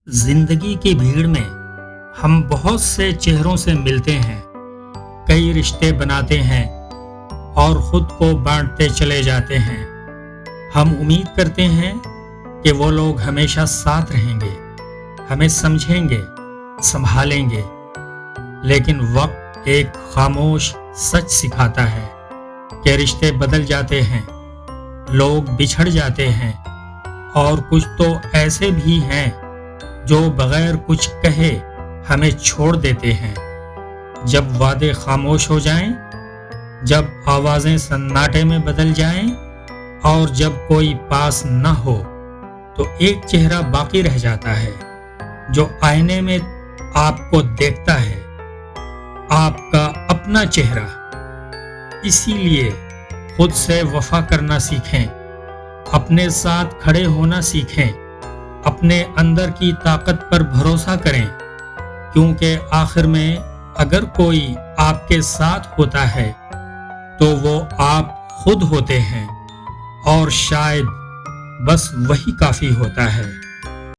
زندگی کی بھیڑ میں ہم بہت سے چہروں سے ملتے ہیں، کئی رشتے بناتے ہیں اور خود کو بانٹتے چلے جاتے ہیں۔ ہم امید کرتے ہیں کہ وہ لوگ ہمیشہ ساتھ رہیں گے، ہمیں سمجھیں گے، سنبھالیں گے، لیکن وقت ایک خاموش سچ سکھاتا ہے کہ رشتے بدل جاتے ہیں، لوگ بچھڑ جاتے ہیں، اور کچھ تو ایسے بھی ہیں جو بغیر کچھ کہے ہمیں چھوڑ دیتے ہیں۔ جب وعدے خاموش ہو جائیں، جب آوازیں سناٹے میں بدل جائیں، اور جب کوئی پاس نہ ہو، تو ایک چہرہ باقی رہ جاتا ہے جو آئینے میں آپ کو دیکھتا ہے، آپ کا اپنا چہرہ۔ اسی لیے خود سے وفا کرنا سیکھیں، اپنے ساتھ کھڑے ہونا سیکھیں، اپنے اندر کی طاقت پر بھروسہ کریں، کیونکہ آخر میں اگر کوئی آپ کے ساتھ ہوتا ہے تو وہ آپ خود ہوتے ہیں، اور شاید بس وہی کافی ہوتا ہے۔